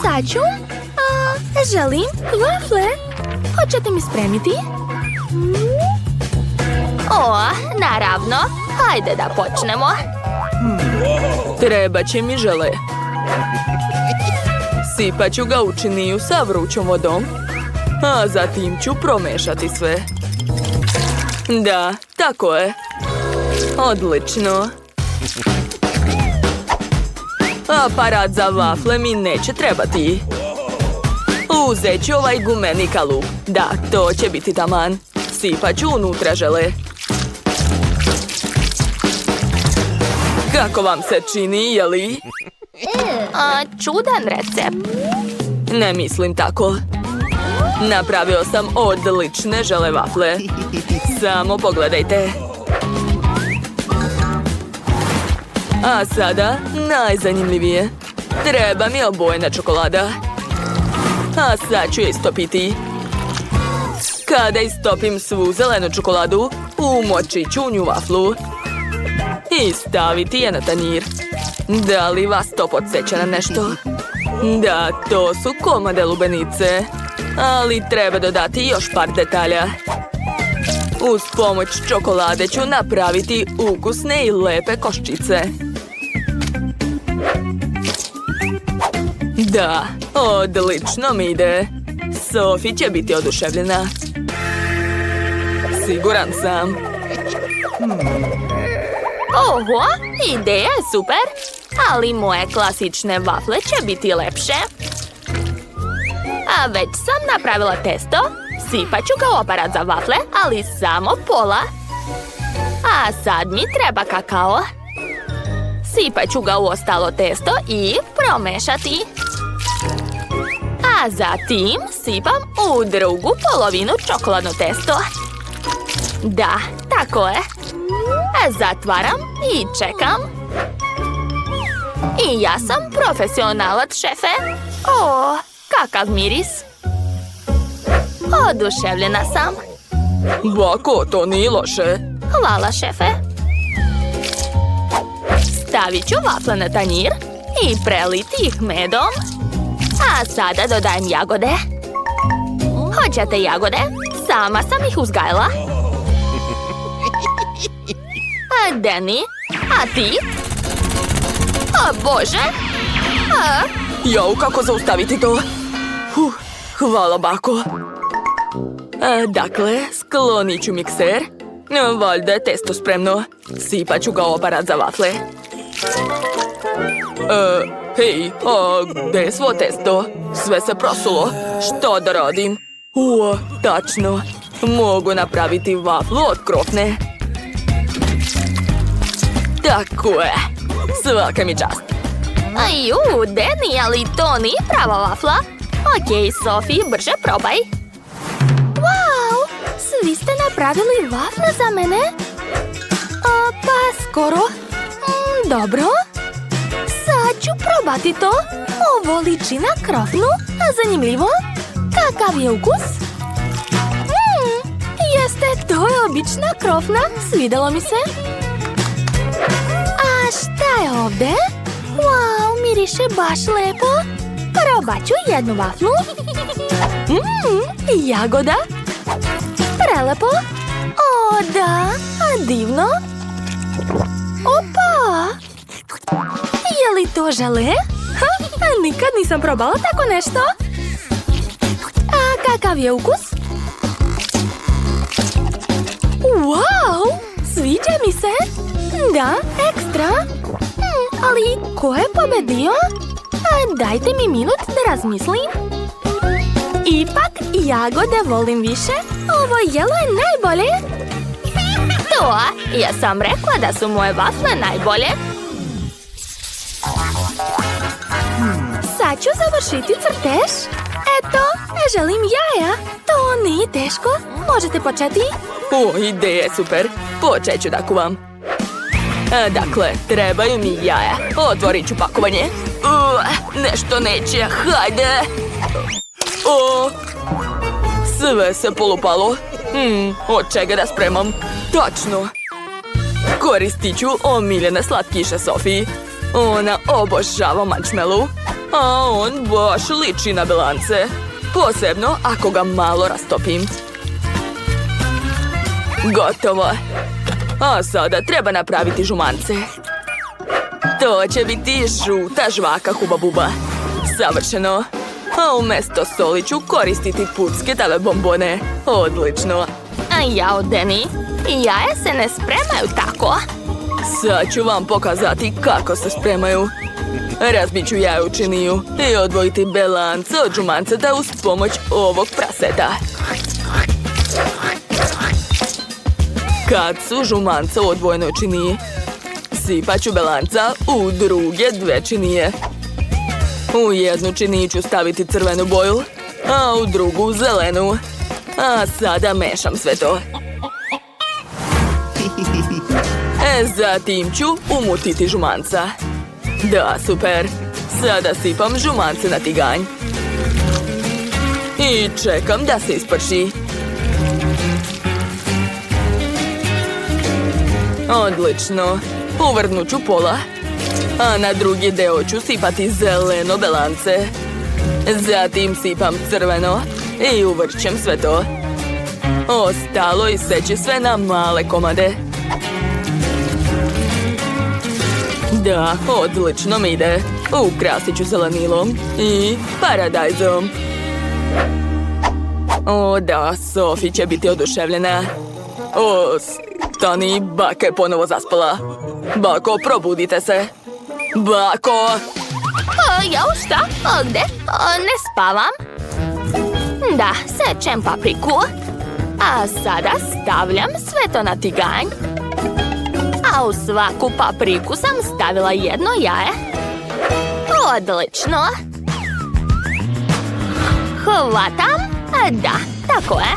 Sad ću. Želim vafle. Hoćete mi spremiti? Naravno. Hajde da počnemo. Treba će mi žele. Sipat ću ga u činiju sa vrućom vodom, a zatim ću promešati sve. Da, tako je. Odlično. Aparat za vafle mi neće trebati. Uzet ću ovaj gumeni kalup. Da, to će biti taman. Sipat ću unutra žele. Kako vam se čini, jeli? Čudan recept. Ne mislim tako. Napravio sam odlične žele vafle. Samo pogledajte. A sada najzanimljivije. Treba mi obojena čokolada. A sad ću je istopiti. Kada istopim svu zelenu čokoladu, umočit ću u nju vaflu i staviti je na tanjir. Da li vas to podsjeća na nešto? Da, to su komade lubenice. Ali treba dodati još par detalja. Uz pomoć čokolade ću napraviti ukusne i lepe koščice. Da, odlično mi ide. Sofi će biti oduševljena. Siguran sam. Oho, ideja je super. Ali moje klasične vafle će biti lepše. A već sam napravila testo. Sipat ću ga u aparat za vafle, ali samo pola. A sad mi treba kakao. Sipat ću ga u ostalo testo i promešati. A zatim sipam u drugu polovinu čokoladno testo. Da, tako je. Zatvaram i čekam. I ja sam profesionalac, šefe. Kakav miris. Oduševljena sam. Bako, to nije loše. Hvala, šefe. Stavit ću vafle na tanjir i preliti ih medom. A sada dodajem jagode. Hoćete jagode? Sama sam ih uzgajala. A Danny, a ti? O Bože! Jau, kako zaustaviti to? Hvala, bako. Dakle, sklonit ću mikser. Valjda je testo spremno. Sipat ću ga u aparat za vafle. Hej, gdje je svo testo? Sve se prosulo. Što da radim? Tačno. Mogu napraviti vaflu od krofne. Tako je. Svaka mi čast. Danny, ali to nije prava vafla. Okej, Sofi, brže probaj. Wow, svi ste napravili vafle za mene? Pa skoro. Dobro. Sad ću probati to. Ovo liči na krofnu. Zanimljivo. Kakav je ukus? Jeste, to je obična krofna. Svidelo mi se. A šta je ovdje? Wow, miriše baš lepo. Probat ću jednu vaflu. Jagoda. Prelepo. O, da, divno. Opa! Je li to žele? Nikad nisam probala tako nešto. A kakav je ukus? Wow, sviđa mi se. Da, ekstra. Ali ko je pobedio? Dajte mi minut da razmislim. Ipak jagode volim više. Ovo jelo je najbolje. To, ja sam rekla da su moje vafle najbolje. Sad ću završiti crtež. Eto, želim jaja. To nije teško. Možete početi. Ideja je super. Počet ću da kuvam. Dakle, trebaju mi jaja. Otvorit ću pakovanje. Nešto neće. Hajde. Sve se polupalo. Od čega da spremam? Tačno. Koristit ću omiljene slatkiše Sofiji. Ona obožava marshmallow. A on baš liči na belance. Posebno ako ga malo rastopim. Gotovo. A sada treba napraviti žumance. To će biti žuta žvaka Huba Buba. Savršeno. A umjesto soli ću koristiti pucketave bombone. Odlično. A jao, Deni, jaja se ne spremaju tako. Sad ću vam pokazati kako se spremaju. Razbit ću jajučiniju i odvojiti belance od žumanceta uz pomoć ovog praseta. Kad su žumance u odvojenoj činiji, sipat ću belanca u druge dve činije. U jednu činiju ću staviti crvenu boju, a u drugu zelenu. A sada mešam sve to. Zatim ću umutiti žumanca. Da, super. Sada sipam žumance na tiganj. I čekam da se isprši. Odlično. Uvrnut ću pola. A na drugi deo ću sipati zeleno belance. Zatim sipam crveno i uvrćem sve to. Ostalo iseći sve na male komade. Da, odlično mi ide. Ukrasit ću zelenilom i paradajzom. O da, Sofi će biti oduševljena. O, stani, baka je ponovo zaspala. Bako, probudite se. Bako! Jao, šta? Gde? Ne spavam. Da, sečem papriku. A sada stavljam sve to na tiganj. A u svaku papriku sam stavila jedno jaje. Odlično. Hvatam. Da, tako je.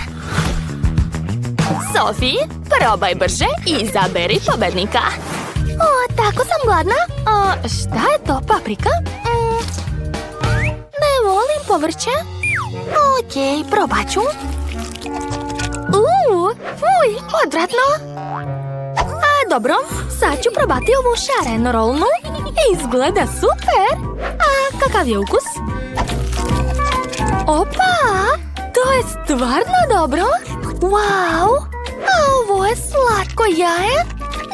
Sofi, probaj brže i izaberi pobednika. O, tako sam gladna. Šta je to, paprika? Ne volim povrće. Okej, probat ću. Uj, odvratno. Dobro, sad ću probati ovu šarenu rolnu. Izgleda super. A kakav je ukus? Opa, to je stvarno dobro. Wow, a ovo je slatko jaje.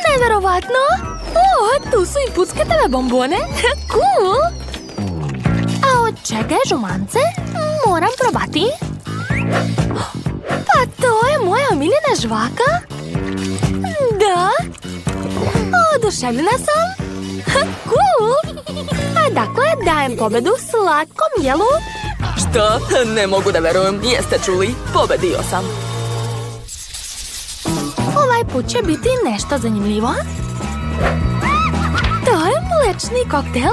Neverovatno. O, tu su i pucketave bombone. Cool. A od čega je žumance? Moram probati. Pa to je moja omiljena žvaka. Da. Oduševljena sam. Cool. A dakle, dajem pobedu slatkom jelu. Što? Ne mogu da verujem. Jeste čuli? Pobedio sam. Ovaj put će biti nešto zanimljivo. To je mlečni koktel.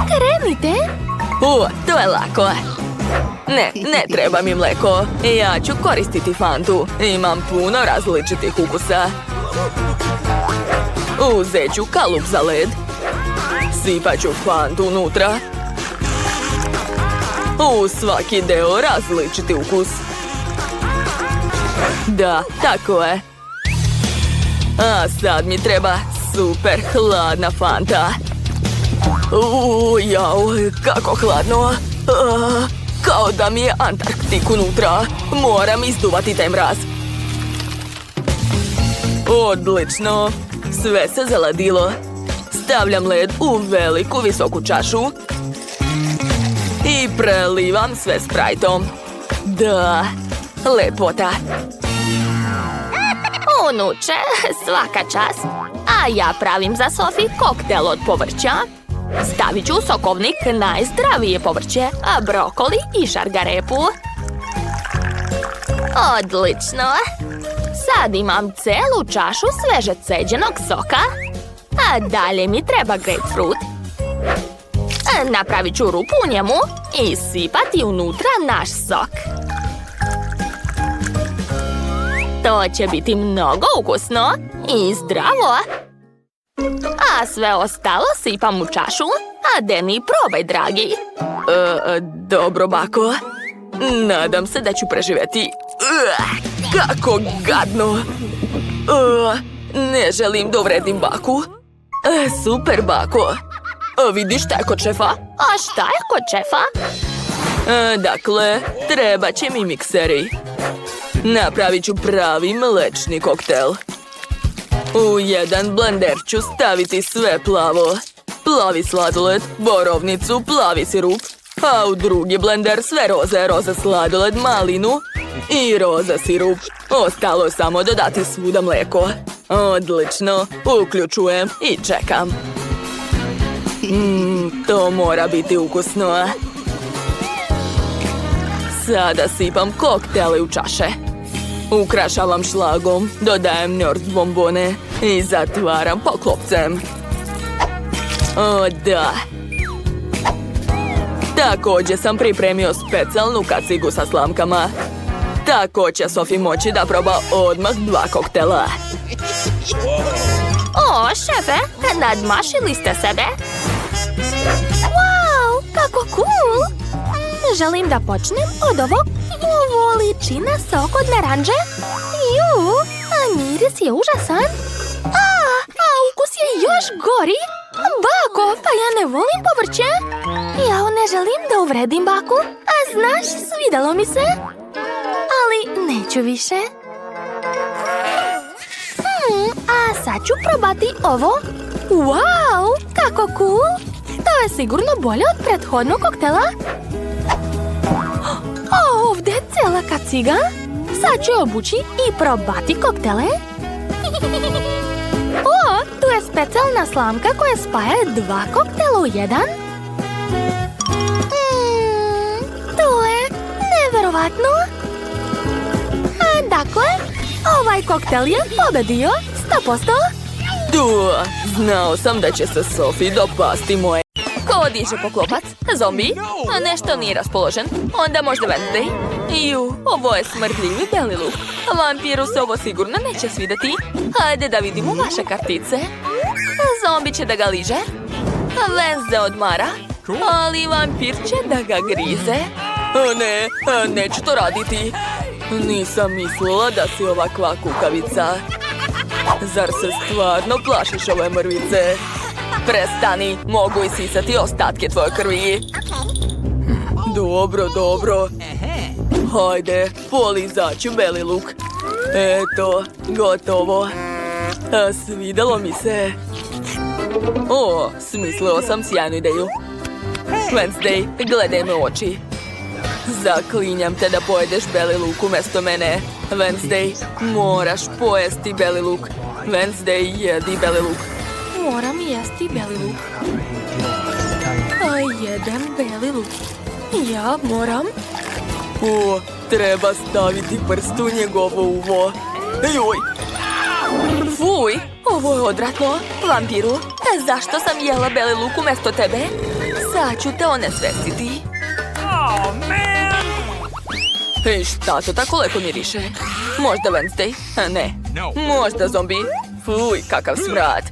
Krenite. To je lako. Ne treba mi mleko. Ja ću koristiti Fantu. Imam puno različitih ukusa. Uzet ću kalup za led. Sipat ću Fantu unutra. U svaki deo različiti ukus. Da, tako je. A sad mi treba super hladna Fanta. Jao, kako hladno. Kao da mi je Antarktik unutra. Moram izduvati taj mraz. Odlično. Sve se zaladilo. Stavljam led u veliku visoku čašu. I prelivam sve sprajtom. Da, lepota. Unuče, svaka čast. A ja pravim za Sofi koktel od povrća. Stavit ću u sokovnik najzdravije povrće, a brokoli i šargarepu. Odlično. Sad imam celu čašu sveže ceđenog soka. A dalje mi treba grapefruit. Napravit ću rupu u njemu i sipati unutra naš sok. To će biti mnogo ukusno i zdravo. A sve ostalo sipam u čašu. A Deni, probaj, dragi. Dobro, bako. Nadam se da ću preživjeti. Kako gadno. Ne želim da uvredim baku. Super, bako. Vidi šta je kod šefa? A šta je kod šefa? Dakle, treba će mi mikseri. Napravit ću pravi mlečni koktel. U jedan blender ću staviti sve plavo. Plavi sladoled, borovnicu, plavi sirup. A u drugi blender sve roze, roza sladoled, malinu i roza sirup. Ostalo samo dodati svuda mlijeko. Odlično, uključujem i čekam. To mora biti ukusno. Sada sipam koktele u čaše. Ukrašavam šlagom, dodajem Nord bombone i zatvaram poklopcem. O da! Također sam pripremio specijalnu kacigu sa slamkama. Tako će Sofi moći da proba odmah 2 koktela. O, šefe, nadmašili ste sebe. Wow, kako cool! Želim da počnem od ovog. Ovo liči na sok od naranđe. A miris je užasan. A ukus je još gori. Bako, pa ja ne volim povrće. Ja ne želim da uvredim baku. A znaš, svidalo mi se. Ali neću više. A sad ću probati ovo. Wow, kako cool. To je sigurno bolje od prethodnog koktela. O, ovdje je cela kaciga. Sad ću obući i probati koktele. O, tu je specijalna slamka koja spaja 2 koktela u jedan. To je neverovatno. Dakle, ovaj koktel je pobedio 100%. Da, znao sam da će se Sofi dopasti moje. Ko diže poklopac? Zombi? A nešto nije raspoložen. Onda možda Wednesday? Ovo je smrdljivi beli luk. Vampiru se ovo sigurno neće svidjeti. Hajde da vidimo vaše kartice. Zombi će da ga liže. Wednesday odmara. Ali vampir će da ga grize. Ne, neću to raditi. Nisam mislila da si ovakva kukavica. Zar se stvarno plašiš ove mrvice? Prestani, mogu isisati ostatke tvoje krvi. Dobro, dobro. Hajde, polizat ću beli luk. Eto, gotovo. Svidelo mi se. O, smislio sam sjajnu ideju. Wednesday, gledaj me u oči. Zaklinjam te da pojedeš beli luk umjesto mene. Wednesday, moraš pojesti beli luk. Wednesday, jedi beli luk. Moram jesti beli luk. A jedan beli luk. Ja moram. O, treba staviti prst u njegovo uvo. Joj! Fuj, ovo je odvratno. Vampiru, zašto sam jela beli luk umjesto tebe? Sad ću te onesvestiti. I šta to tako lepo miriše? Možda Wednesday? Ne. Možda zombi? Fuj, kakav smrad.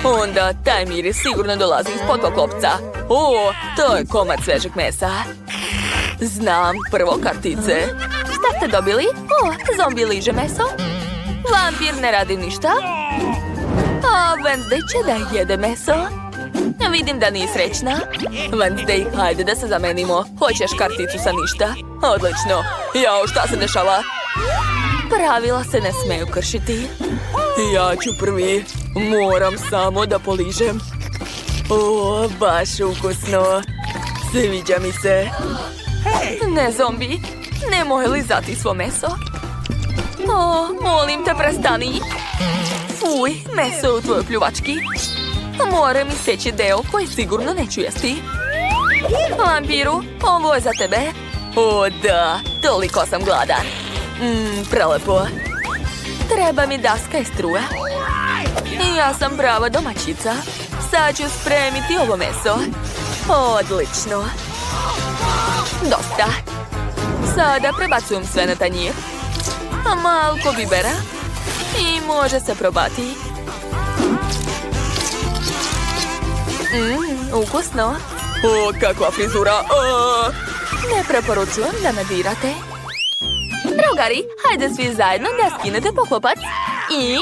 Onda taj miris sigurno dolazi ispod poklopca. O, to je komad svežeg mesa. Znam, prvo kartice. Šta ste dobili? O, zombi liže meso. Vampir ne radi ništa. A Wednesday će da jede meso. Vidim da nije srećna. Wednesday, hajde da se zamenimo. Hoćeš karticu sa ništa? Odlično. Jao, šta se dešava? Pravila se ne smeju kršiti. Ja ću prvi. Moram samo da poližem. O, baš ukusno. Sviđa mi se. Ne, zombi. Nemoj lizati svo meso. O, molim te, prestani. Fuj, meso je u tvojoj pljuvački. Moram iseći deo koji sigurno neću jesti. Vampiru, ovo je za tebe. O da, toliko sam gladan. Prelepo. Treba mi daska i struja. Ja sam prava domaćica. Sad ću spremiti ovo meso. Odlično. Dosta. Sada prebacujem sve na tanjir. Malko bibera. I može se probati. Ukusno. O, kakva frizura. Ne preporučujem da me dirate. Drugari, hajde svi zajedno da skinete poklopac. I...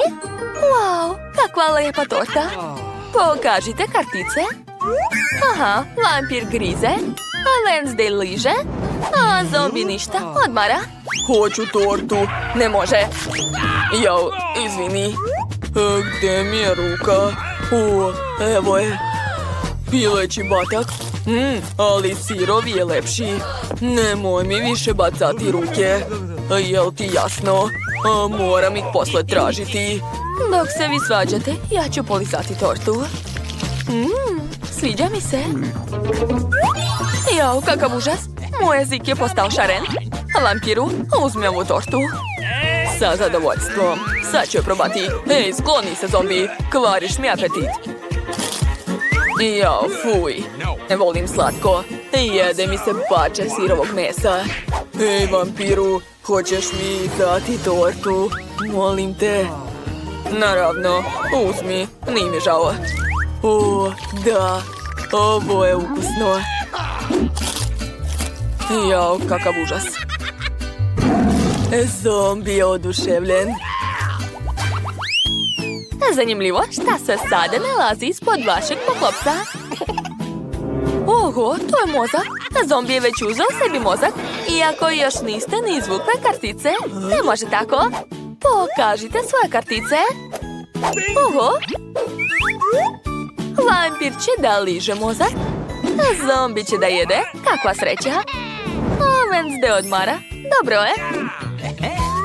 Wow, kakva lepa torta. Pokažite kartice. Aha, vampir grize, a Wednesday liže, a zombi ništa, odmara. Hoću tortu. Ne može. Jao, izvini. Gde mi je ruka? O, evo je. Pileći batak. Ali sirov je lepši. Nemoj mi više bacati ruke. Jel ti jasno? Moram ih posle tražiti. Dok se vi svađate, ja ću polizati tortu. Sviđa mi se. Jao, kakav užas. Moj jezik je postao šaren. Vampiru, uzmi ovu tortu. Sa zadovoljstvom. Sad ću je probati. Ej, skloni se, zombi. Kvariš mi apetit. Jao, fuj. Ne volim slatko. Jede mi se pače sirovog mesa. Ej, vampiru, hoćeš mi dati tortu? Molim te. Naravno, uzmi. Nije mi žao. O, da. Ovo je ukusno. Jao, kakav užas. Zombi je oduševljen. Zanimljivo, šta se sada nalazi ispod vašeg poklopca? Oho, to je mozak. Zombi je već uzeo sebi mozak. Iako još niste ni izvukle kartice. Ne može tako. Pokažite svoje kartice. Oho. Vampir će da liže mozak. Zombi će da jede. Kakva sreća. A Wednesday odmara. Dobro je.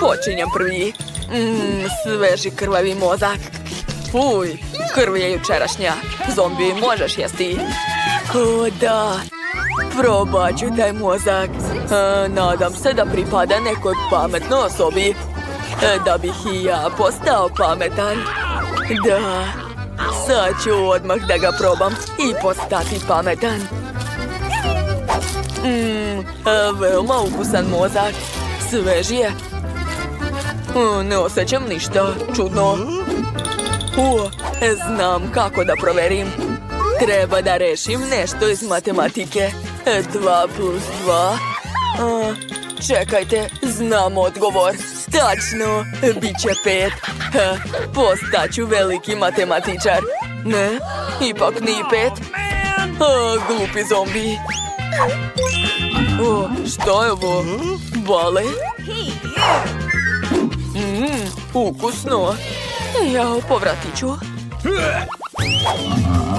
Počinjem prvi. Sveži krvavi mozak. Fuj, krv je jučerašnja. Zombi, možeš jesti. O, da. Probat ću taj mozak. Nadam se da pripada nekoj pametnoj osobi. Da bih i ja postao pametan. Da. Sad ću odmah da ga probam i postati pametan. Veoma ukusan mozak. Svež je. Ne osjećam ništa. Čudno. Znam kako da proverim. Treba da rešim nešto iz matematike. 2 plus 2. Čekajte, znam odgovor. Tačno, bit će 5. Postaću veliki matematičar. Ne, ipak nije 5. Glupi zombi. Šta je ovo? Bale? Ukusno. Jao, povratit ću.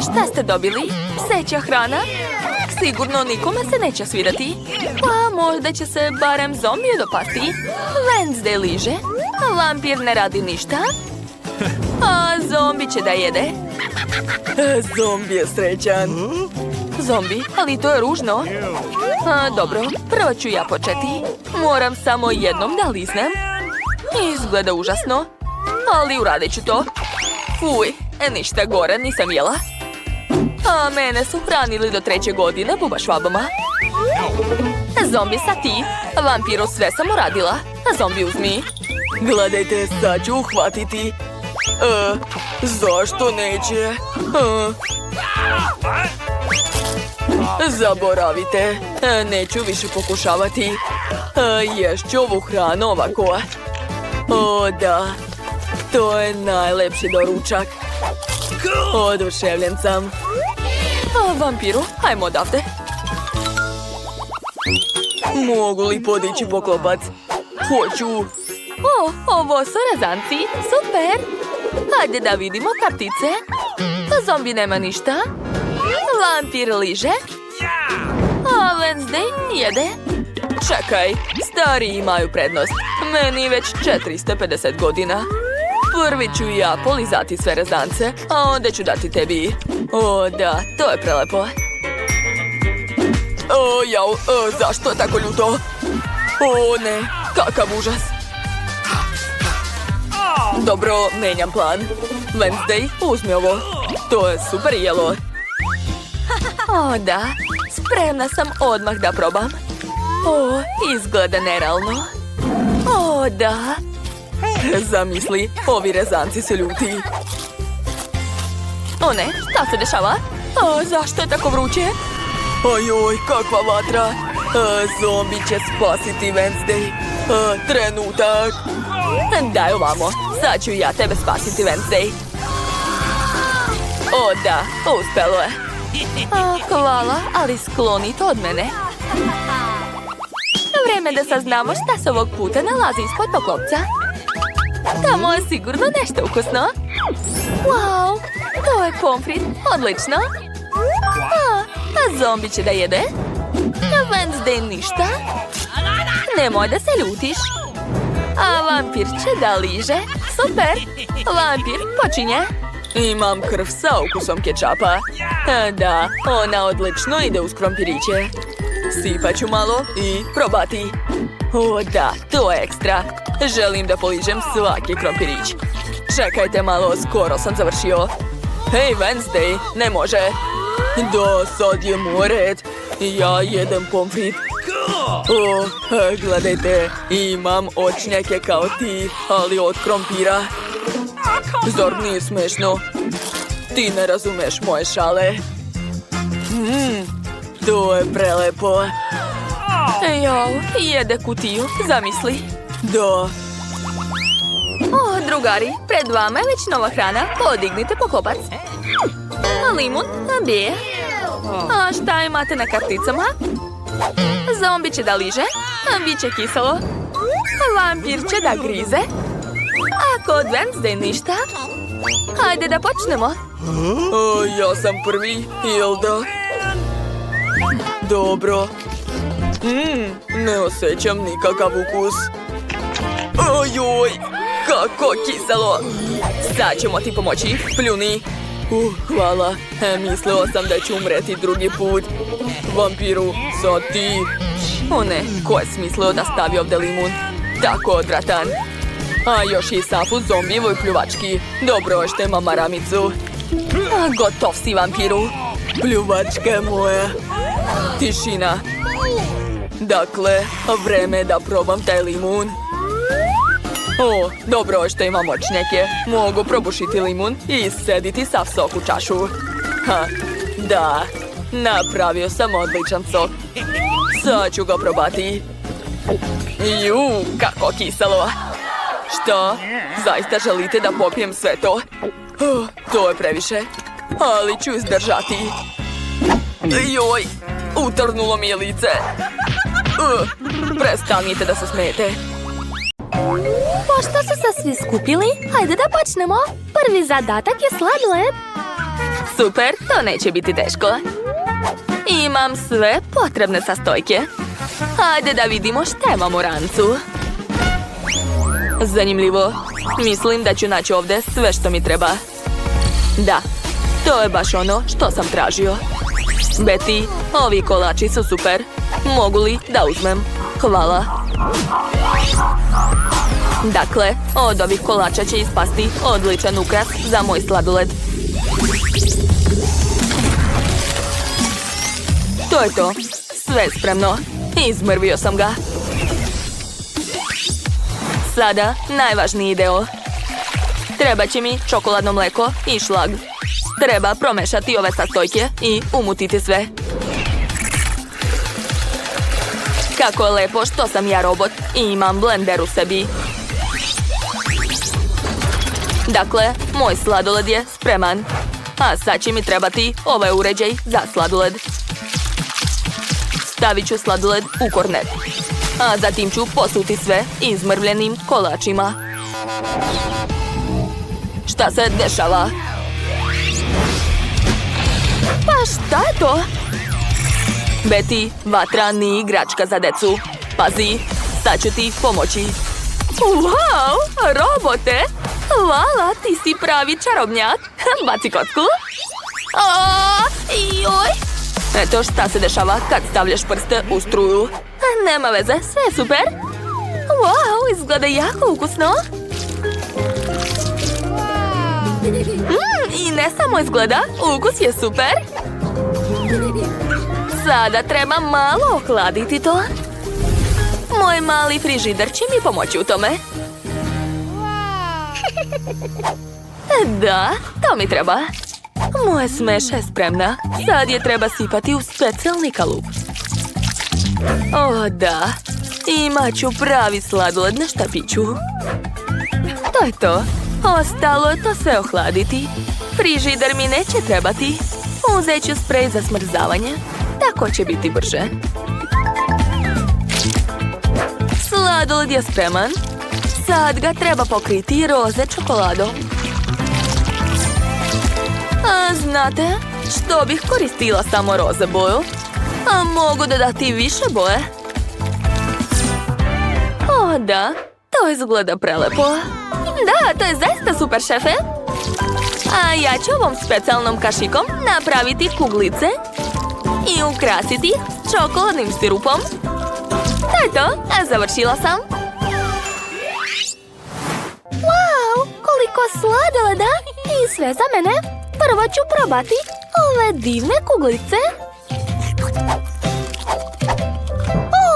Šta ste dobili? Pseća hrana? Sigurno nikome se neće svidati. Pa možda će se barem zombiju dopasti. Wednesday liže. Vampir ne radi ništa. A zombi će da jede. Zombi je srećan. Zombi, ali to je ružno. Dobro, prvo ću ja početi. Moram samo jednom da liznem. Izgleda užasno. Ali uradit ću to. Fuj, ništa gore nisam jela. A mene su hranili do 3. godine bubašvabama. Zombi sa ti. Vampiru sve sam uradila. Zombi uzmi. Gledajte, sad ću uhvatiti. Zašto neće? Zaboravite. Neću više pokušavati. Ješću ovu hranu ovako. O, da. To je najlepši doručak. Oduševljen sam. Vampiru, hajmo odavde. Mogu li podići poklopac? Hoću. Ovo su rezanci. Super. Hajde da vidimo kartice. Zombi nema ništa. Vampir liže. A Wednesday jede. Čekaj, stari imaju prednost. Meni već 450 godina. Prvi ću ja polizati sve rezance, a onda ću dati tebi. O, da, to je prelepo. Jao, zašto je tako ljuto? O, ne, kakav užas. Dobro, menjam plan. Wednesday, uzmi ovo. To je super jelo. O, da, spremna sam odmah da probam. O, izgleda nerealno. O, da. Zamisli, ovi rezanci su ljuti. O ne, šta se dešava? Zašto je tako vruće? Ojoj, kakva vatra. Zombi će spasiti Wednesday. Trenutak. Daj ovamo, sad ću ja tebe spasiti, Wednesday. O da, uspelo je. Hvala, ali skloni to od mene. Vreme da saznamo šta se ovog puta nalazi ispod poklopca. Tamo je sigurno nešto ukusno. Wow, to je pomfrit, odlično. A zombi će da jede? Wednesday ništa? Nemoj da se ljutiš. A vampir će da liže. Super, vampir počinje. Imam krv sa ukusom kečapa. Da, ona odlično ide uz krompiriće. Sipat ću malo i probati. O da, to je ekstra. Želim da poližem svaki krompirić. Čekajte malo, skoro sam završio. Hej, Wednesday, ne može. Da, sad je moj red. Ja jedem pomfrit. O, gledajte, imam očnjake kao ti, ali od krompira. Zar nije smešno? Ti ne razumeš moje šale. To je prelepo. Jao, jede kutiju, zamisli. Da. Drugari, pred vama je već nova hrana, podignite poklopac. Limun, bije. A šta imate na karticama? Zombi će da liže, bit će kiselo. Vampir će da grize. A kod Wednesday ništa. Hajde da počnemo. Ja sam prvi, jel da? Dobro. Ne osjećam nikakav ukus. Ojoj, kako kiselo. Sad ćemo ti pomoći, pljuni. Hvala, mislila sam da ću umreti drugi put. Vampiru, sad ti. O ne, ko je smislio da stavi ovdje limun? Tako odvratan. A još i safu zombijevoj pljuvački. Dobro je što ima maramicu. Gotov si, vampiru. Pljuvačke moje. Tišina. Dakle, vreme je da probam taj limun. O, dobro je što imam očnjake. Mogu probušiti limun i sediti sav sok u čašu. Da, napravio sam odličan sok. Sad ću ga probati. Kako kiselo. Što? Zaista želite da popijem sve to? To je previše. Ali ću izdržati. Joj, utrnulo mi je lice. Prestanite da se smijete. Pošto su se svi skupili, hajde da počnemo. Prvi zadatak je sladoled. Super, to neće biti teško. Imam sve potrebne sastojke. Hajde da vidimo šta imamo u rancu. Zanimljivo. Mislim da ću naći ovdje sve što mi treba. Da, to je baš ono što sam tražio. Betty, ovi kolači su super. Mogu li da uzmem? Hvala. Dakle, od ovih kolača će ispasti odličan ukras za moj sladoled. To je to. Sve spremno. Izmrvio sam ga. Sada najvažniji deo. Treba će mi čokoladno mleko i šlag. Treba promešati ove sastojke i umutiti sve. Kako je lepo što sam ja robot i imam blender u sebi. Dakle, moj sladoled je spreman. A sad će mi trebati ovaj uređaj za sladoled. Stavit ću sladoled u kornet. A zatim ću posuti sve izmrvljenim kolačima. Šta se dešava? Pa šta je to? Betty, vatra nije igračka za decu. Pazi, sad ću ti pomoći. Wow, robote! Hvala, ti si pravi čarobnjak. Baci kocku. Joj! Eto šta se dešava kad stavljaš prste u struju. Nema veze, sve je super. Wow, izgleda jako ukusno. I ne samo izgleda, ukus je super. Sada treba malo ohladiti to. Moj mali frižider će mi pomoći u tome. Da, to mi treba. Moja smeša je spremna. Sad je treba sipati u specijalni kalup. O, da. Imat ću pravi sladoled na štapiću. To je to. Ostalo je to sve ohladiti. Frižider mi neće trebati. Uzet ću sprej za smrzavanje. Tako će biti brže. Sladoled je spreman. Sad ga treba pokriti roze čokoladom. A znate što bih koristila samo roze boju? A mogu dodati više boje? O da, to izgleda prelepo. Da, to je zaista super, šefe. A ja ću ovom specijalnom kašikom napraviti kuglice i ukrasiti s čokoladnim sirupom. To je to, a završila sam. Wow, koliko sladoleda! I sve za mene. Prvo ću probati ove divne kuglice. O,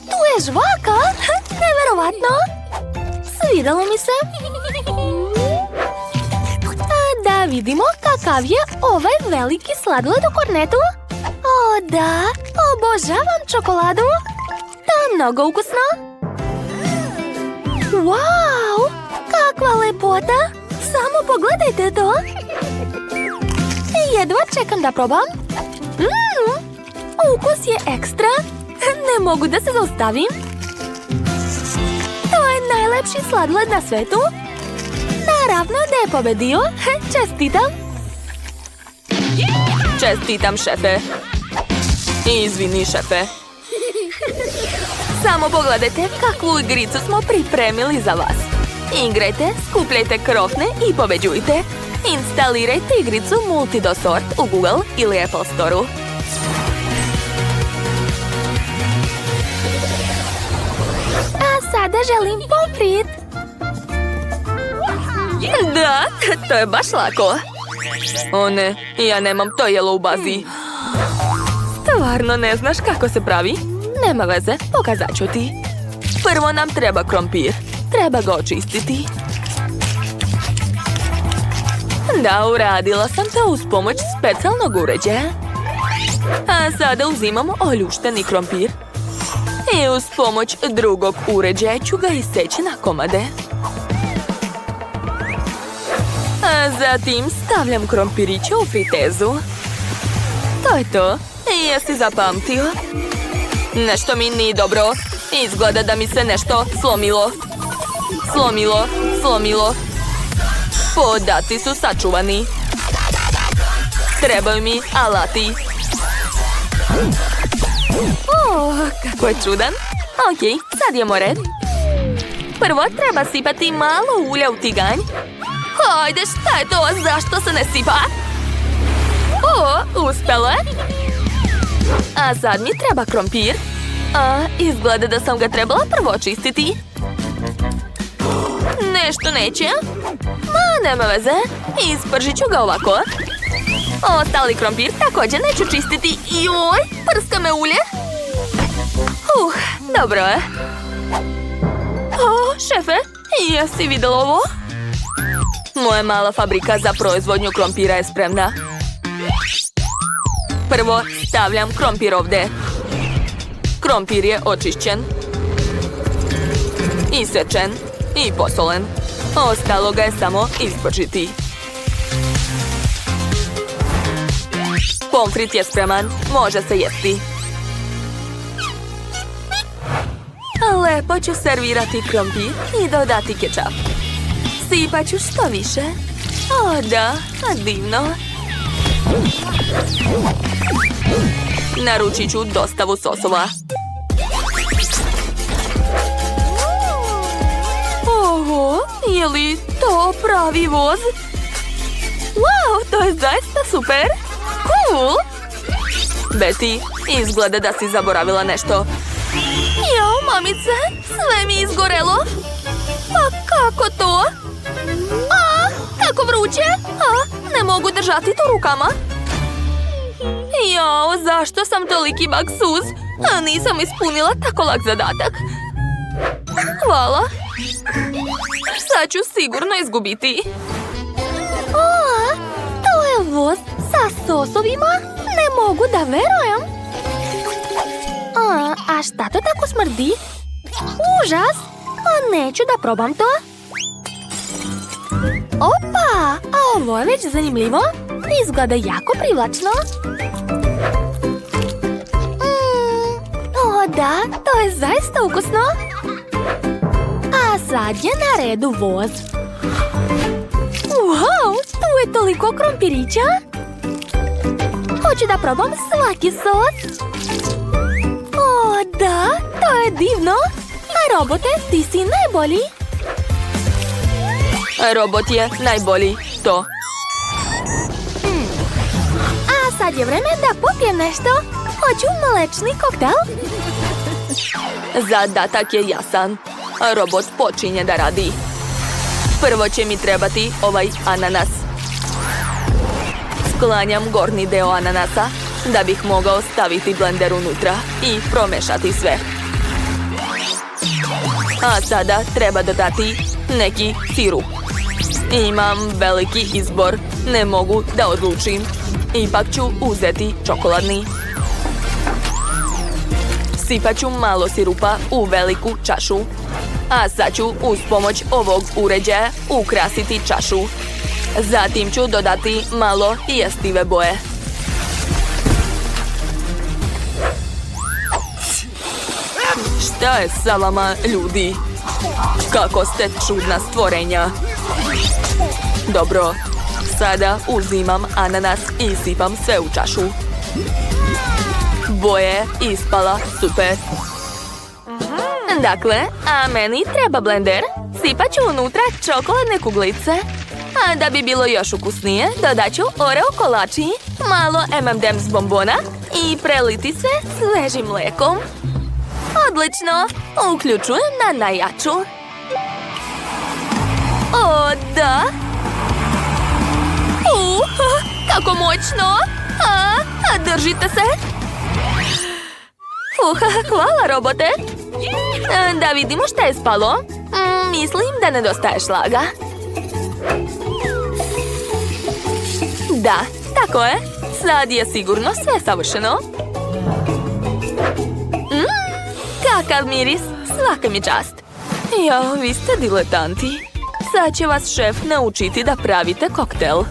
tu je žvaka! Neverovatno! Svidalo mi se. A da vidimo kakav je ovaj veliki sladoled u kornetu. O da, obožavam čokoladu. To je mnogo ukusno. Wow, kakva lepota! Samo pogledajte to! Jedva čekam da probam. Ukus je ekstra. Ne mogu da se zaustavim. To je najlepši sladoled na svetu. Naravno da je pobedio. Čestitam. Čestitam, šefe. Izvini, šefe. Samo pogledajte kakvu igricu smo pripremili za vas. Igrajte, skupljajte krofne i pobeđujte. Instalirajte igricu Multidosort u Google ili Apple Store-u. A sada želim pomfrit. Da, to je baš lako. O ne, ja nemam to jelo u bazi. Stvarno ne znaš kako se pravi? Nema veze, pokazat ću ti. Prvo nam treba krompir. Treba ga očistiti. Da, uradila sam to uz pomoć specijalnog uređaja. A sada uzimamo oljušteni krompir. I uz pomoć drugog uređaja ću ga iseći na komade. A zatim stavljam krompiriće u fritezu. To je to. Jesi zapamtio? Nešto mi nije dobro. Izgleda da mi se nešto slomilo. Slomilo. Podaci su sačuvani. Trebaju mi alati. Kako je čudan. Ok, sad je red. Prvo treba sipati malo ulja u tiganj. Hajde, šta je to? Zašto se ne sipa? Uspelo je. A sad mi treba krompir. Izgleda da sam ga trebala prvo očistiti. Nešto neće. Nema veze. Ispržit ću ga ovako. Ostali krompir također neću čistiti. Joj, prska me ulje. Dobro je. Šefe, jesi vidjela ovo? Moja mala fabrika za proizvodnju krompira je spremna. Prvo stavljam krompir ovdje. Krompir je očišćen. Isečen i posolen. Ostalo ga je samo ispržiti. Pomfrit je spreman, može se jesti. Lepo ću servirati krompir i dodati kečap. Sipat ću što više. O da, divno. Naručit ću dostavu sosova. Oho, je li to pravi voz? Wow, to je zaista super. Cool. Betty, izgleda da si zaboravila nešto. Jao, mamice, sve mi izgorelo. A kako to? Tako vruće. Ne mogu držati to rukama. Jao, zašto sam toliki baksuz? Nisam ispunila tako lak zadatak. Hvala. Sad ću sigurno izgubiti. To je voz sa sosovima? Ne mogu da verujem. A šta to tako smrdi? Užas! Neću da probam to. Opa! A ovo je već zanimljivo. Izgleda jako privlačno. O da, to je zaista ukusno. A sad je na redu voz. Wow, tu je toliko krompirića. Hoću da probam svaki sos. O da, to je divno. A robote, ti si najbolji. Robot je najbolji, to. A sad je vreme da popijem nešto. Hoću mlečni koktel. Zadatak je jasan. Robot počinje da radi. Prvo će mi trebati ovaj ananas. Sklanjam gornji deo ananasa da bih mogao staviti blender unutra i promešati sve. A sada treba dodati neki sirup. Imam veliki izbor, ne mogu da odlučim. Ipak ću uzeti čokoladni. Sipat ću malo sirupa u veliku čašu. A sad ću uz pomoć ovog uređaja ukrasiti čašu. Zatim ću dodati malo jestive boje. Šta je sa vama, ljudi? Kako ste čudna stvorenja. Dobro, sada uzimam ananas i sipam sve u čašu. Boje ispala super. Dakle, a meni treba blender. Sipat ću unutra čokoladne kuglice. A da bi bilo još ukusnije, dodat ću oreo kolači, malo M&M's bombona i preliti sve svežim mlekom. Odlično! Uključujem na najjaču. O, da! Kako moćno! Držite se! Hvala, robote! Da vidimo šta je spalo. Mislim da nedostaje šlaga. Da, tako je. Sad je sigurno sve savršeno. Kakav miris, svaka mi čast. Jo, vi ste diletanti. Sad će vas šef naučiti da pravite koktel.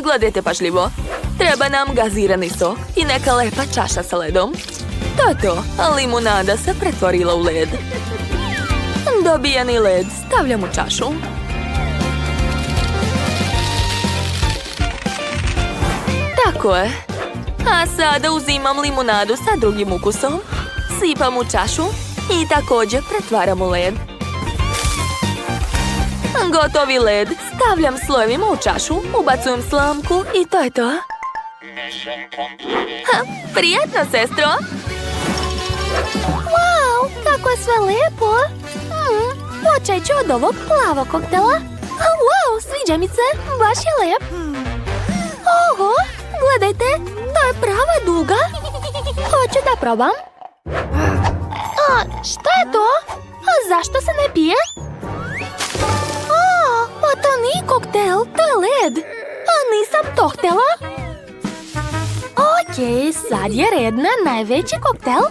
Gledajte pažljivo. Treba nam gazirani sok i neka lepa čaša sa ledom. To je to, limunada se pretvorila u led. Dobijeni led stavljam u čašu. Tako je. A sada uzimam limunadu sa drugim ukusom. Sipam u čašu i također pretvaram u led. Gotovi led stavljam slojevima u čašu, ubacujem slamku i to je to. Prijetno, sestro! Wow, kako je sve lijepo! Počet ću od ovog plavog koktela. Wow, sviđa mi se, baš je lijep. Oho, gledajte, to je prava duga. Hoću da probam. Šta je to? Zašto se ne pije? Pa to nije koktel, to je led. Nisam to htjela. Okej, sad je red na najveći koktel.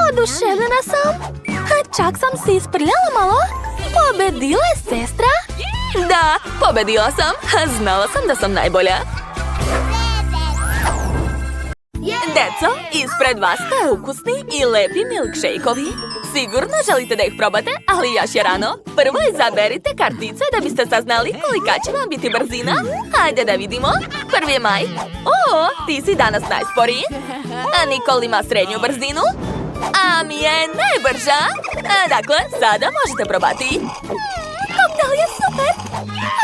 Oduševljena sam. Čak sam se isprljala malo. Pobedila je sestra. Da, pobedila sam. Znala sam da sam najbolja. Deco, ispred vas ste ukusni i lepi milkshake-ovi. Sigurno želite da ih probate, ali još je rano. Prvo izaberite kartice da biste saznali kolika će vam biti brzina. Hajde da vidimo. 1. maj. Ti si danas najsporiji. A Nikol ima srednju brzinu. A mi je najbrža. Dakle, sada možete probati. Koktel je super.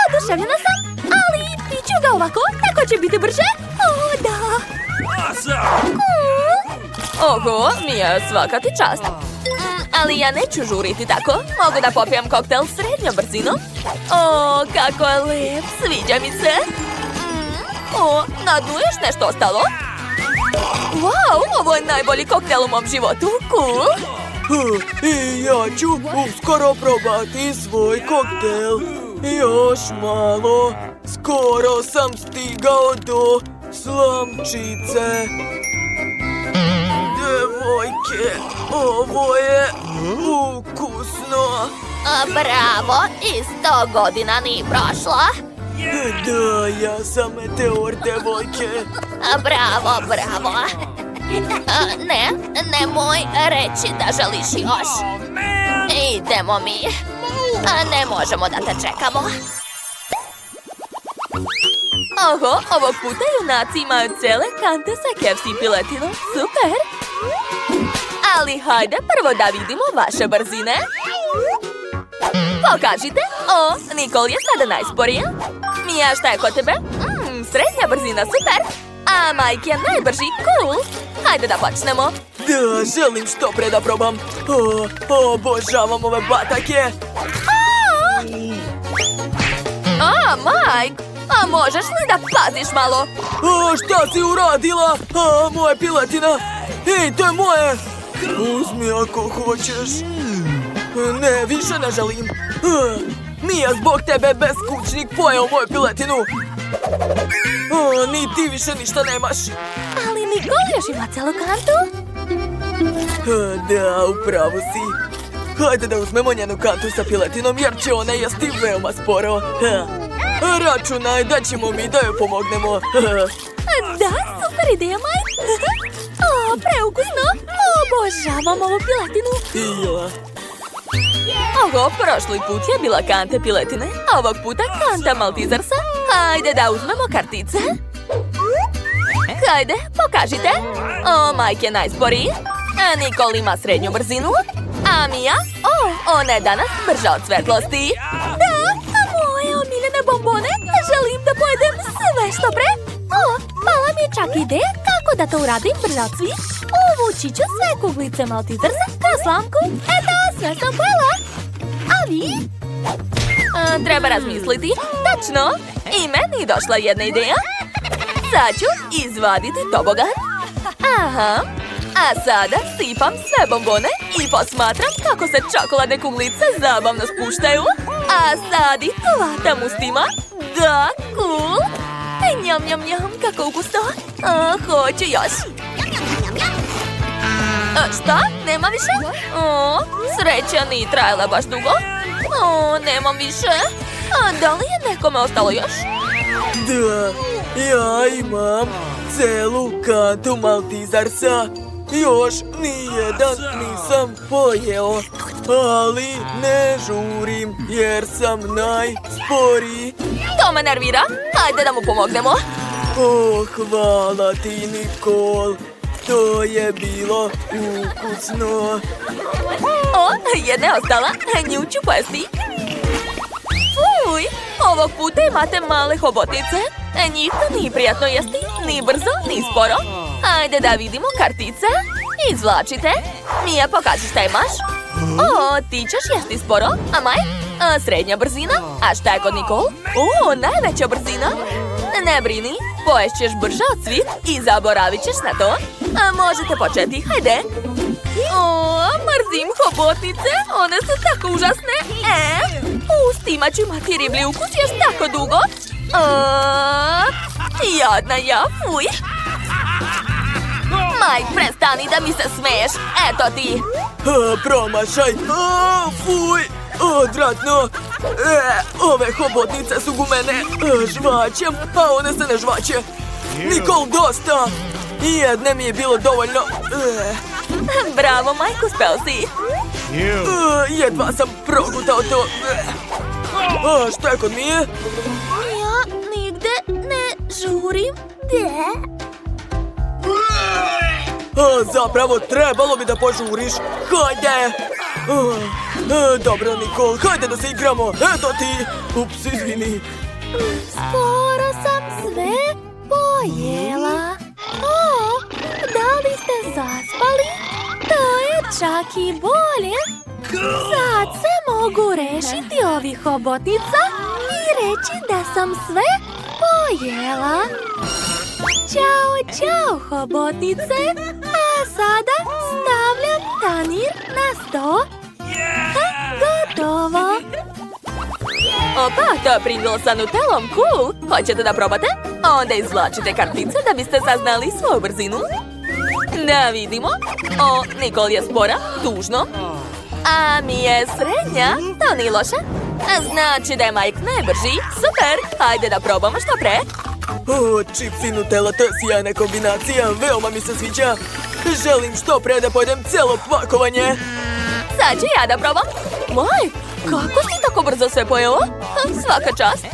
Oduševljena sam, ali piću ga ovako, tako će biti brže. Da. Oho, mi je svaka ti čast. Ali ja neću žuriti tako. Mogu da popijem koktel srednjom brzinom. Kako je lijep, sviđa mi se. Na dnu još nešto ostalo. Wow, ovo je najbolji koktel u mom životu. Cool. I ja ću uskoro probati svoj koktel. Još malo. Skoro sam stigao do slamčice. Devojke, ovo je ukusno. Bravo, i 100 godina nije prošlo. Da, ja sam meteor, devojke. Bravo, bravo. Ne, nemoj reći da želiš još. Idemo mi. Ne možemo da te čekamo. Oho, ovog puta junaci imaju cele kante sa KFC piletinom. Super! Ali hajde prvo da vidimo vaše brzine. Pokažite. O, Nikol je sada najsporija. Mija, šta je kod tebe? Srednja brzina, super! A Mike je najbrži, cool! Hajde da počnemo. Da, želim što pre da probam. Obožavam ove batake. Mike! A možeš li da paziš malo? Šta si uradila? Moja piletina. Ej, to je moje. Uzmi ako hoćeš. Ne, više ne želim. Mija, zbog tebe beskućnik pojeo moju piletinu. Ni ti više ništa nemaš. Ali Nikol još ima celu kantu. Da, upravo si. Hajde da uzmemo njenu kantu sa piletinom jer će ona jesti veoma sporo. Računaj da ćemo mi da joj pomognemo. Da, super ideja, Mike. Preukusno. Obožavam ovu piletinu. Ja. Oho, prošli put je bila kante piletine, a ovog puta kanta maltizarsa. Hajde da uzmemo kartice. Hajde, pokažite. Mike je najsporiji. Nikol ima srednju brzinu. A Mija? Ona je danas brža od svetlosti. Da, a moje omiljene bombone. Želim da pojedem sve što pre. Pala mi je čak ideja kako da to uradim brže od svih. Uvući ću sve kuglice maltizarsa kroz slamku. Eto, sve sam pojela. A vi? Treba razmisliti. Tačno. I meni došla jedna ideja. Sad ću izvaditi tobogan. Aha. A sada sipam sve bombone i posmatram kako se čokoladne kuglice zabavno spuštaju. A sad ih hvatam ustima. Da, cool. Njam, njam, njam, kako ukusno. Hoću još. Šta? Nema više? Sreća nije trajala baš dugo. Nemam više. Da li je nekome ostalo još? Da, ja imam celu kantu maltizarsa. Još nijedan nisam pojeo, ali ne žurim jer sam najsporiji. To me nervira. Hajde da mu pomognemo. Hvala ti, Nikol. To je bilo ukusno. Jedna je ostala. Nju ću pojesti. Fuj, ovog puta imate male hobotice. Njih nije prijatno jesti, ni brzo, ni sporo. Hajde da vidimo kartice. Izvlačite. Mija, pokaži šta imaš. Ti ćeš jesti sporo. A Mike? Srednja brzina. A šta je kod Nikol? Najveća brzina. Ne brini, poješćeš brže od svih i zaboravit ćeš na to. Možete početi, hajde. Mrzim hobotnice, one su tako užasne. Ustima ću imati riblji ukus još tako dugo. Jadna ja, fuj. Mike, prestani da mi se smeješ. Eto ti. Promašaj. Fuj. Odvratno. Ove hobotnice su gumene. Žvaćem, a one se ne žvaće. Nikol, dosta. Jedne mi je bilo dovoljno. Bravo, Mike, uspeo si. Jedva sam progutao to. Šta je kod Mije? Ja nigde ne žurim. Zapravo, trebalo bi da požuriš. Hajde. Dobro, Nikol, hajde da se igramo. Eto ti. Ups, izvini. Skoro sam sve pojela. Da li ste zaspali? To je čak i bolje. Sad se mogu rešiti ovih hobotnica i reći da sam sve pojela. Ćao, ćao, hobotnice. A sada stavljam tanir na sto. Gotovo. Opa, to je Pringles sa Nutellom, cool. Hoćete da probate? Onda izvlačite kartice da biste saznali svoju brzinu. Da vidimo. Nikol je spora, tužno. A mi je srednja, to nije loše. Znači da je Mike najbrži. Super, hajde da probamo što pre. O, čips i Nutella, to je sjajna kombinacija. Veoma mi se sviđa. Želim što pre da pojedem celo pakovanje. Sad ću ja da probam. Mike, kako si tako brzo sve pojeo? Svaka čast.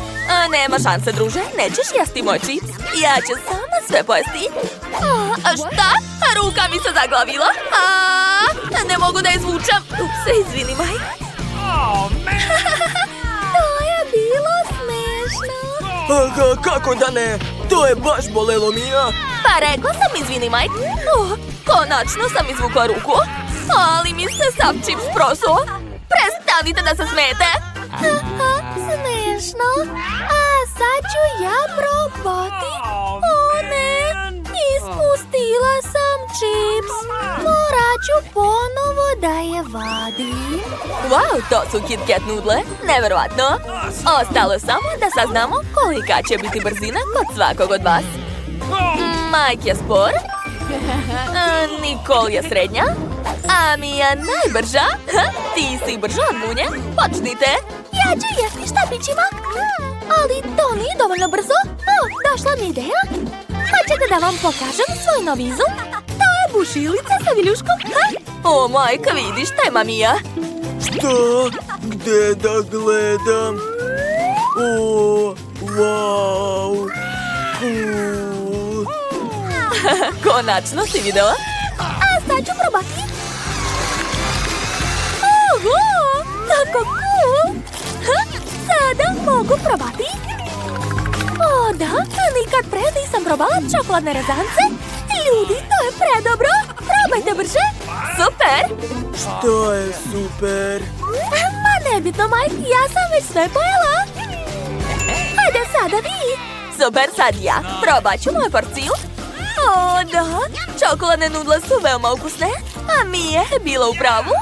Nema šanse, druže, nećeš jesti moj čips. Ja ću sama sve pojesti. A šta? Ruka mi se zaglavila. Ne mogu da izvučem. Ups, izvini, Mike. To je bilo smešno. Kako da ne? To je baš bolelo, Mia. Pa rekla sam izvini, Mike. Konačno sam izvukla ruku. Ali mi se sav čips prosuo. Prestanite da se smete. Smešno. A sad ću ja probati. O ne, ispustila sam čips. Morat ću ponovo da je vadim. Wow, to su Kit Kat nudle. Neverovatno. Ostalo samo da saznamo kolika će biti brzina kod svakog od vas. Mike je spor. Nicole je srednja. A Mia najbrža. Ti si brža od munje. Počnite. Ja ću jesti štapićima. Ali to nije dovoljno brzo. Došla mi ideja. Hoćete da vam pokažem svoj novi izum? To je bušilica sa viljuškom. O, Majka, vidiš, šta ima Mia? Šta? Gde da gledam? O, wow. Cool. Konačno si video. A sad ću probati. Oho, tako cool. Sada mogu probati. O da, nikad pre nisam probala čokoladne rezance. Ljudi, to je predobro. Probajte brže. Super. Šta je super? Ma nebitno, Mike, ja sam već sve pojela. Hajde sada vi. Super, sad ja. Probat ću moju porciju. O, da. Čokoladne nudle su veoma ukusne. A Mia je bila u pravu.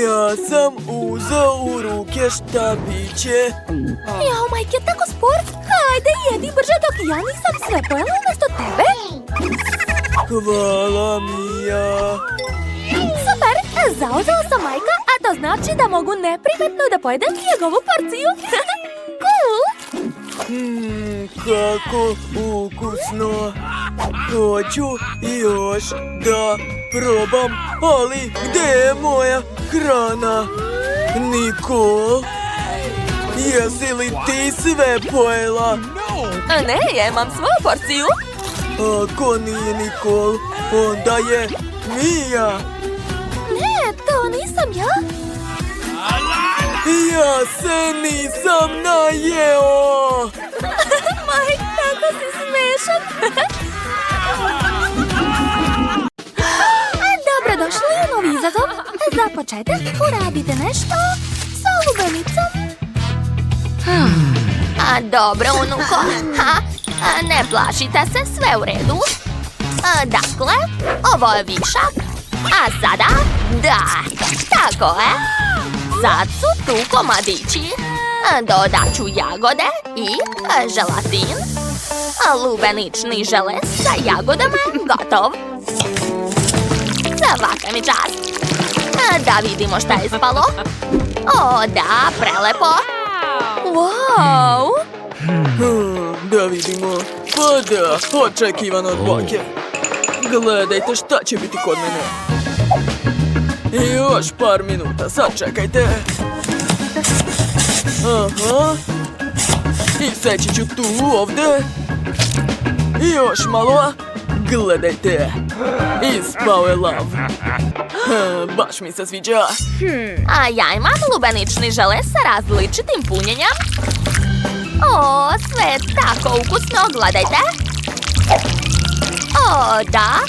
Ja sam uzeo u ruke štapiće. Jao, Mike je tako spor. Hajde, jedi brže dok ja nisam sve pojela umjesto tebe. Hvala, Mia. Super, zauzela sam Majka, a to znači da mogu neprimetno da pojedem njegovu porciju. Cool! Kako ukusno. Hoću još da probam, ali gdje je moja hrana? Nicole, jesi li ti sve pojela? Ne, ja imam svoju porciju. Ako nije Nicole, onda je Mia. Ne, to nisam ja. Ja se nisam najeo. Mike, kako si smešan. Dobrodošli u novi izazov. Za početak uradite nešto sa lubenicom. Dobro, unuko. Ne plašite se, sve u redu. Dakle, ovo je višak. A sada, da, tako je. Sad su tu komadići. Dodat ću jagode i želatin. Lubenični žele sa jagodama, gotov. Svaka mi čast. Da vidimo šta je ispalo. O, da, prelepo. Wow! Da vidimo. Pa da, očekivano od bake. Gledajte šta će biti kod mene. Još par minuta, sačekajte. Aha. I seći ću tu, ovdje. I još malo. Gledajte. Ispao je lav. Baš mi se sviđa. A ja imam lubenični žele sa različitim punjenjem. O, sve je tako ukusno, gledajte. O, da.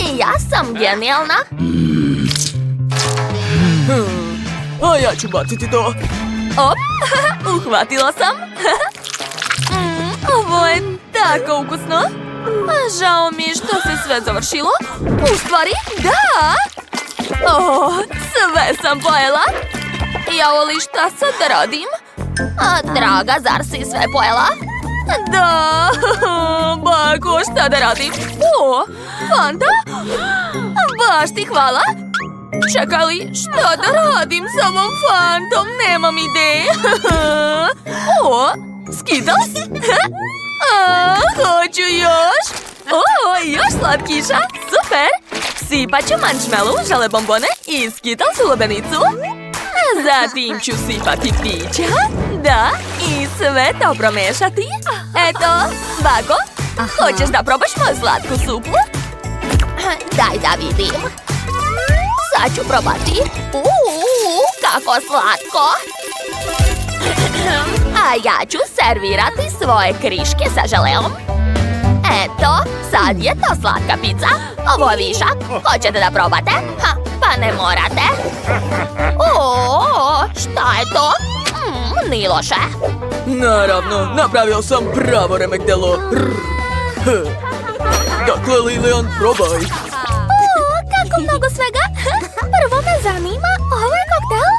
I ja sam genijalna. A ja ću baciti to. Op, uhvatila sam. Ovo je tako ukusno. Žao mi je što se sve završilo. U stvari, da. O, sve sam pojela. Jao, šta sad da radim? Draga, zar si sve pojela? Da, bako, šta da radim? O, Fanta? Baš ti hvala. Čekaj li, šta da radim s ovom fantom? Nemam ideje. O, Skittles? Hoću još. O, još slatkiša. Super. Sipat ću marshmallow, žele bombone i Skittles u lubenicu. Zatim ću sipati pića. Da, i sve to promešati. Eto, Bako, hoćeš da probaš moju slatku supu? Daj da vidim. Sad ću probati. Kako slatko. A ja ću servirati svoje kriške sa želeom. Eto, sad je to slatka pizza. Ovo je višak. Hoćete da probate? Pa ne morate. O, šta je to? Nije loše. Naravno, napravio sam pravo remek delo. Dakle, Lilian, probaj. Kako mnogo svega. Prvo me zanima ovaj koktel.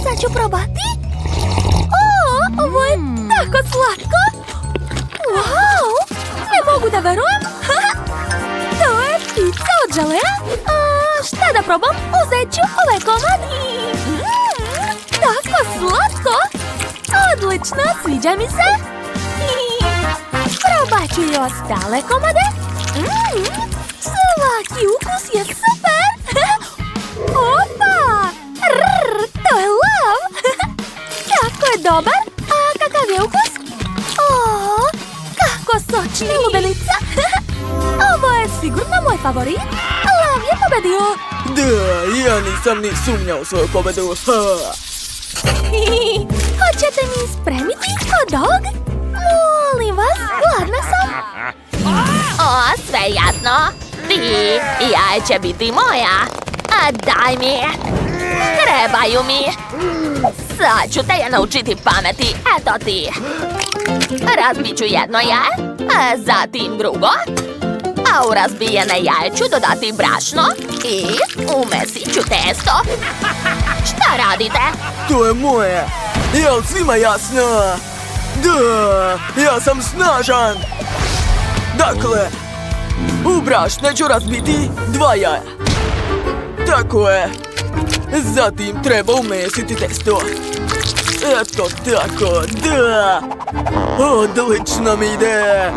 Sad ću probati. Ovo je tako slatko. Wow, ne mogu da verujem. To je pizza od želea. Šta da probam? Uzet ću ovaj komad. Tako slatko. Odlično, sviđa mi se. Probat ću i ostale komade. Svaki ukus je super. Opa! To je lav. Kako je dobar. A kakav je ukus? Kako sočni lubenica. Ovo je sigurno moj favorit. Lav je pobedio. Da, ja nisam ni sumnjao u svoju pobedu. Hoćete mi spremiti hot dog? Molim vas, gladna sam. O, sve jasno. Ti i jaje će biti moja. A daj mi. Trebaju mi. Sad ću te ja naučiti pameti. Eto ti. Razbit ću jedno jaje, a zatim drugo. A u razbijene jaje ću dodati brašno i umesit ću testo. Šta radite? To je moje. Jel svima jasno? Da, ja sam snažan. Dakle, u brašne ću razbiti 2 jaja. Tako je. Zatim treba umesiti testo. Eto tako, da. Odlično mi ide.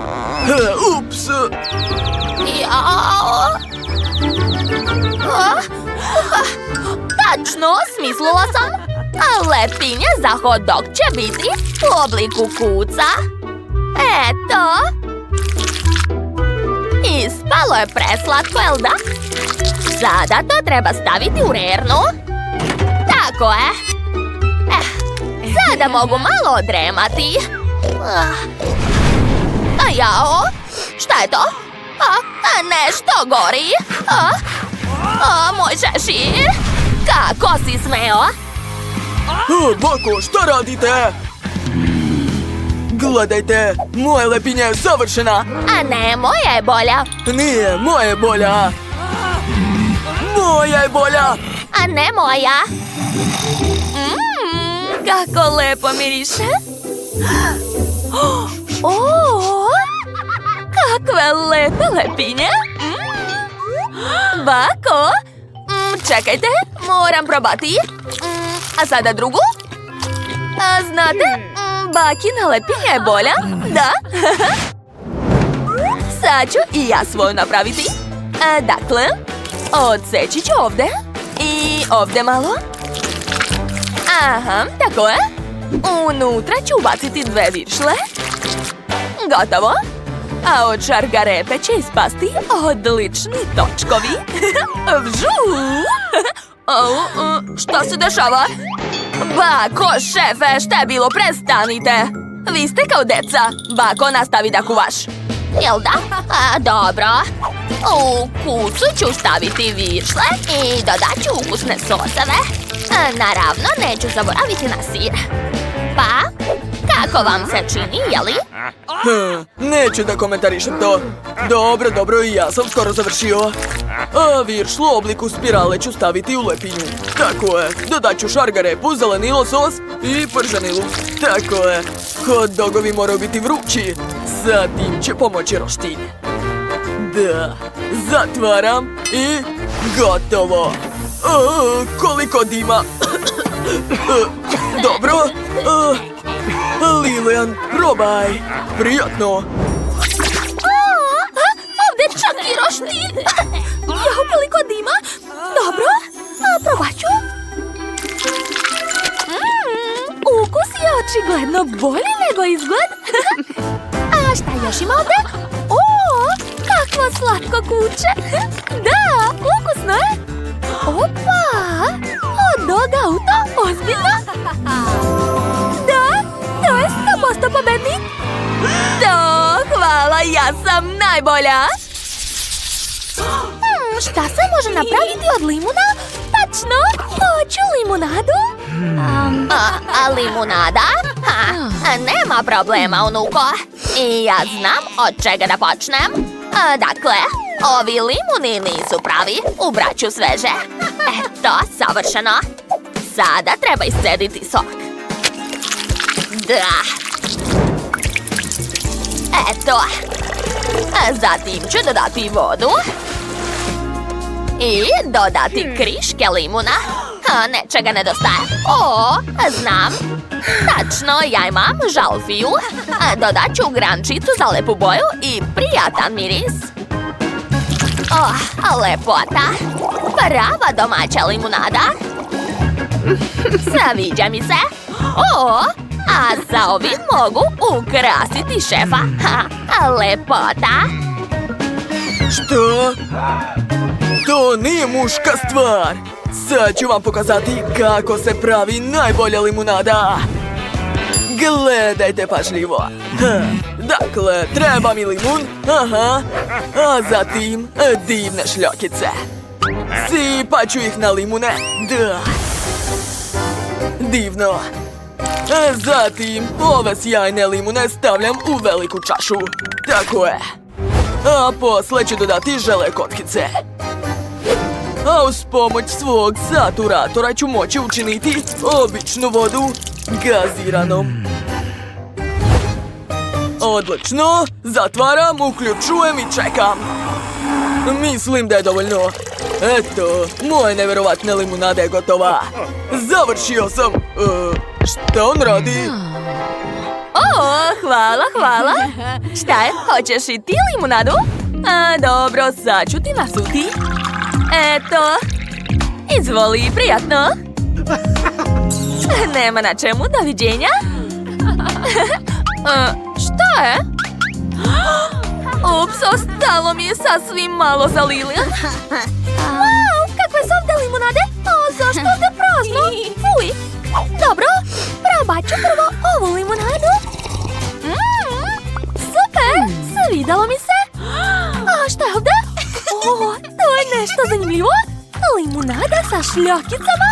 Ups. Jao. Tačno, smislila sam. A lepinje za hot dog će biti u obliku kuca. Eto. Ispalo je preslatko, jel da? Sada to treba staviti u rernu. Tako je. Sada mogu malo odremati. Jao, šta je to? Nešto gori. Moj šešir. Kako si smeo? Bako, šta radite? Gledajte, moja lepinja je savršena. A ne, moja je bolja. Nije, moja je bolja. Moja je bolja. A ne moja. Kako lepo miriše. Kakve lepe lepinje. Bako. Čekajte, moram probati. A sada drugu. A znate, bakina lepinja je bolja. Da. Sad ću i ja svoju napraviti. Dakle, odseći ću ovdje. I ovdje malo. Aha, tako je. Unutra ću ubaciti 2 viršle. Gotovo. A od šargarepe će ispasti odlični točkovi. Vžu! Šta se dešava? Bako, šefe, šta je bilo? Prestanite! Vi ste kao deca. Bako, nastavi da kuvaš. Jel da? Dobro. U kucu ću staviti viršle i dodat ću ukusne soseve. Naravno, neću zaboraviti na sir. Pa, kako vam se čini, jeli? Neću da komentarišem to. Dobro, i ja sam skoro završio. A viršlu u obliku spirale ću staviti u lepinju. Tako je, dodat ću šargarepu, zelenilo sos i prženi luk. Tako je, hot dogovi moraju biti vrući. Zatim će pomoći roštilj. Da, zatvaram i gotovo. Koliko dima. Dobro. Lilian, probaj. Prijatno. Ovdje čak i roštilj. Jahu, koliko dima. Dobro, probat ću. Ukus je očigledno bolji nego izgled. A šta još ima ovdje? O, kakvo slatko kuće. Da, ukusno je. Opa, hot dog auto, ozbiljno? Da, to je 100% pobednik. To, hvala, ja sam najbolja. Šta se može napraviti od limuna? Tačno, hoću limunadu. A limunada? Nema problema, unuko. I ja znam od čega da počnem. Dakle, ovi limuni nisu pravi, ubraću sveže. Eto, savršeno. Sada treba iscediti sok. Da. Eto. Zatim ću dodati vodu. I dodati kriške limuna. Nečega nedostaje. O, znam. Tačno, ja imam žalfiju. Dodat ću grančicu za lepu boju i prijatan miris. Lepota. Prava domaća limunada. Sviđa mi se. A sa ovim mogu ukrasiti šefa. Lepota. Što? To nije muška stvar. Sad ću vam pokazati kako se pravi najbolja limunada. Gledajte pažljivo. Dakle, treba mi limun, a zatim divne šljokice. Sipat ću ih na limune, da. Divno. Zatim, ove sjajne limune stavljam u veliku čašu. Tako je. A posle ću dodati žele kockice. A uz pomoć svog saturatora ću moći učiniti običnu vodu gaziranom. Odlično, zatvaram, uključujem i čekam. Mislim da je dovoljno. Eto, moja nevjerovatna limunada je gotova. Završio sam. Šta on radi? Hvala. Šta je, hoćeš i ti limunadu? Dobro, sad ću ti nasuti. Eto. Izvoli, prijatno. Nema na čemu, doviđenja. Šta je? Ups, ostalo mi je sasvim malo za Lilian. Wow, kakve su ovdje limunade? Zašto ovdje prazno? Fuj. Dobro, probat ću prvo ovu limunadu. Super, svidjelo mi se. A šta je ovdje? To je nešto zanimljivo. Limunada sa šljokicama.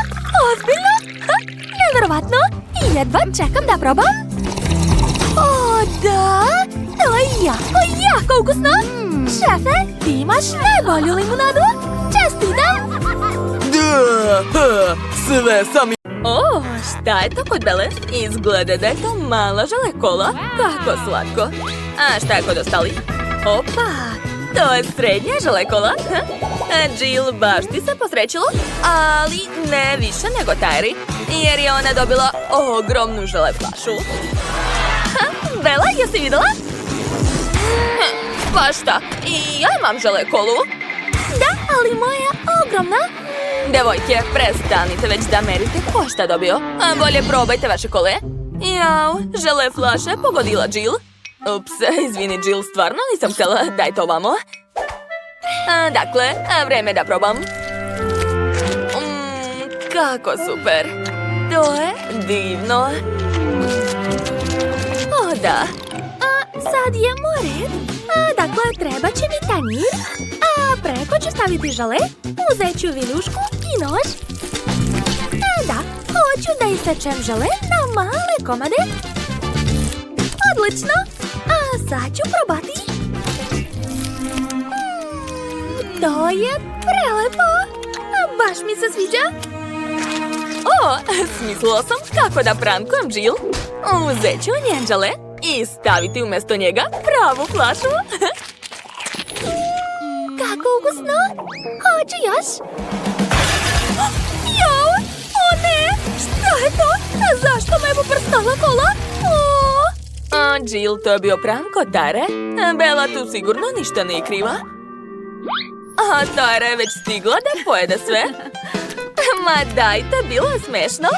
Ozbiljno? Nevjerovatno. I jedva čekam da probam. Da, to je jako ukusno. Šefe, ti imaš najbolju limunadu. Čestitam. Da, sve sam i... Šta je to kod Bele? Izgleda da je to mala žele kola. Kako slatko. A šta je kod ostalih? Opa, to je srednja žele kola. Jill, baš ti se posrećilo, ali ne više nego Tyri, jer je ona dobila ogromnu žele flašu. Bela, jesi vidjela? Pa šta, i ja imam žele kolu. Da, ali moja je ogromna. Devojke, prestanite već da merite ko šta dobio. A bolje probajte vaše kole. Jao, žele flaše pogodila Jill. Ups, izvini Jill, stvarno nisam htjela, daj to ovamo. Dakle, vreme da probam. Kako super. To je divno. O da. Sad je more. Dakle, treba će mi tanjir. A preko ću staviti žele. Uzet ću viljušku i nož. Da, hoću da isečem žele na male komade. Odlično. A sad ću probati. To je prelepo. Baš mi se sviđa. Smislila sam kako da prankujem Jill. Uzet ću njen žele i staviti umjesto njega pravu flašu. Kako ukusno. Hoću još. Jao! O ne! Šta je to? Zašto me je poprstala kola? Jill, to je bio prank od Tare. Bella tu sigurno ništa nije kriva. A Tara je već stigla da pojede sve. Ma dajte, bilo je smešno.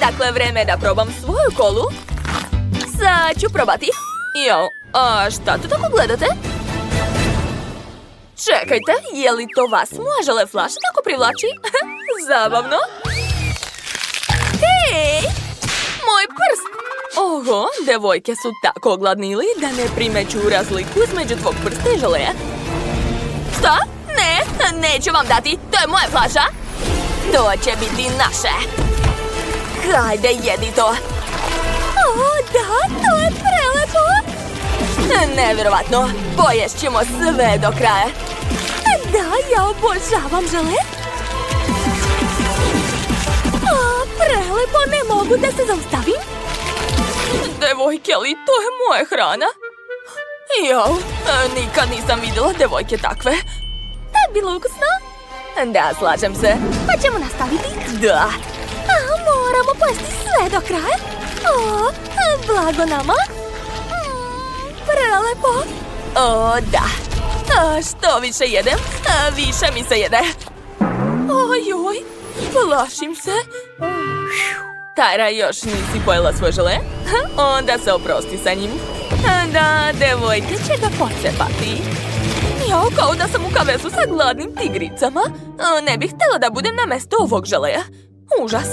Dakle, vreme je da probam svoju kolu. Sad ću probati. Jo, a šta to tako gledate? Čekajte, je li to vas moja žele flaša tako privlači? Zabavno. Hej! Moj prst! Oho, devojke su tako ogladnili da ne primeću razliku između tvog prsta i želeja. Šta? Ne, neću vam dati, to je moja flaša. To će biti naše. Hajde, jedi to. O, da, to je prelepo. Nevjerovatno, pojest ćemo sve do kraja. Da, ja obožavam žele. O, prelepo, ne mogu da se zaustavim. Devojke, ali to je moja hrana. Jo, nikad nisam vidjela devojke takve. Da je bilo ukusno? Da, slažem se. Pa ćemo nastaviti? Da. Moramo pojesti sve do kraja. O, blago nama. Prelepo. O, da. Što više jedem, više mi se jede. Ojoj, plašim se. Tara, još nisi pojela svoj žele? Onda se oprosti sa njim. Da, devojke će ga pocepati. Jo, kao da sam u kavezu sa gladnim tigricama. Ne bih htjela da budem na mjestu ovog želeja. Užas.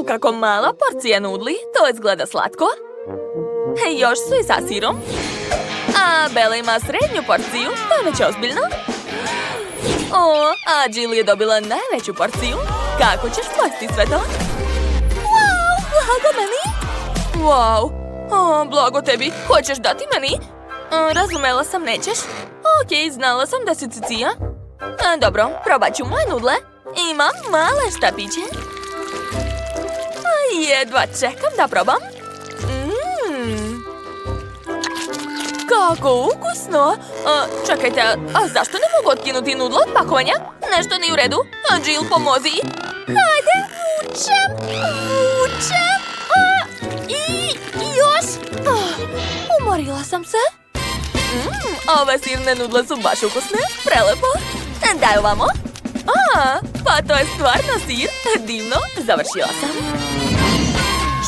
Kako mala porcija nudli, to izgleda slatko. Još su i sa sirom. A Bella ima srednju porciju, to je već ozbiljno. A Jill je dobila najveću porciju. Kako ćeš pojesti sve to? Wow, blago meni. Wow, blago tebi. Hoćeš dati meni? Razumela sam, nećeš. Okej, znala sam da si cicija. Dobro, probat ću moje nudle. Imam male štapiće. Jedva čekam da probam. Kako ukusno! Čekajte, a zašto ne mogu otkinuti nudlo od pakovanja? Nešto nije u redu. Jill, pomozi! Hajde, vučem! I još! Umorila sam se. Ove sirne nudle su baš ukusne, prelepo. Daj ovamo. Pa to je stvarno sir. Divno, završila sam.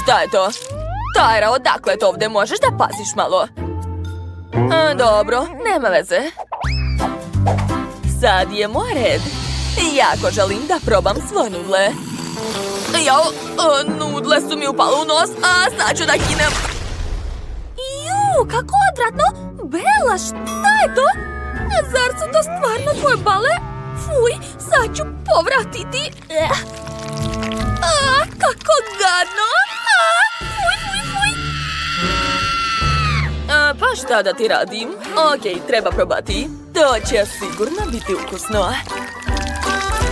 Šta je to? Tara, odakle to ovdje možeš da paziš malo? Dobro, nema veze. Sad je moj red. Jako želim da probam svoje nudle. Jao, nudle su mi upale u nos, a sad ću da kinem. Kako odvratno! Bella, šta je to? Zar su to stvarno tvoje bale? Fuj, sad ću povratiti. Kako gadno! Fuj! Pa šta da ti radim? Okej, treba probati. To će sigurno biti ukusno.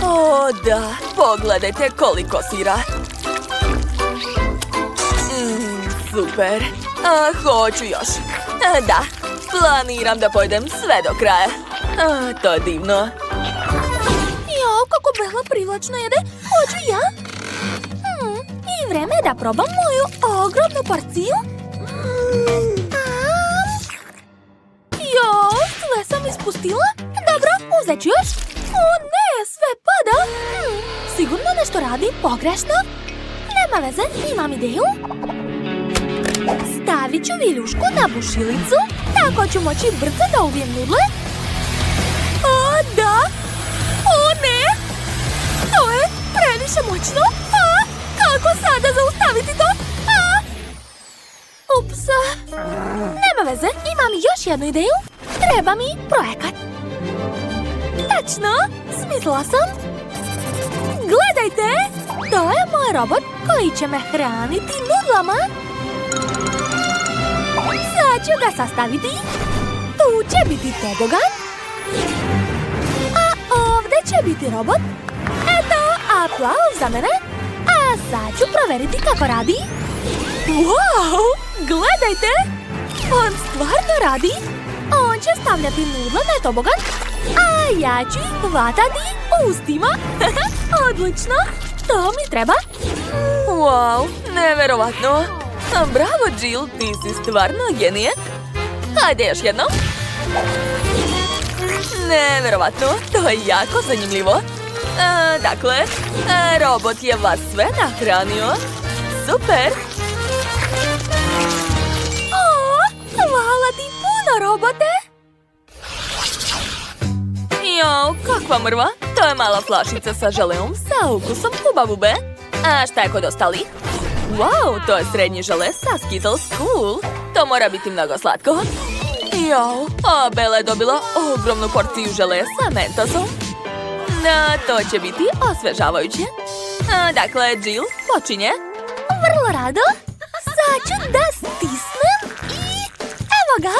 O, da, pogledajte koliko sira. Super. Hoću još. Da, planiram da pojedem sve do kraja. To je divno. Jao, kako Bella privlačno jede. Hoću ja. I vreme je da probam moju ogromnu porciju. Jao, sve sam ispustila. Dobro, uzet ću još. O ne, sve pada. Sigurno nešto radim pogrešno. Nema veze, imam ideju. Stavit ću viljušku na bušilicu, tako ću moći brzo da uvijem nudle. O, da! O, ne! To je previše moćno! Kako sada zaustaviti to? Ups! Nema veze, imam još jednu ideju. Treba mi projekat. Tačno, smislila sam. Gledajte! To je moj robot koji će me hraniti nudlama. Sad ću ga sastaviti. Tu će biti tobogan. A ovdje će biti robot. Eto, aplauz za mene. A sad ću proveriti kako radi. Wow, gledajte. On stvarno radi. On će stavljati nudle na tobogan. A ja ću ih hvatati ustima. Odlično, to mi treba. Wow, neverovatno. Bravo, Jill, ti si stvarno genije. Hajde još jednom. Neverovatno, to je jako zanimljivo. Dakle, robot je vas sve nahranio. Super. O, hvala ti puno, robote. Jo, kakva mrva. To je mala flašica sa želeom sa ukusom Huba-Bube. A šta je kod ostalih? Wow, to je srednji žele sa Skittles, cool. To mora biti mnogo slatko. Jo, a Bella je dobila ogromnu porciju žele sa Mentosom. To će biti osvežavajuće. Dakle, Jill, počinje. Vrlo rado. Sad ću da stisnem i evo ga.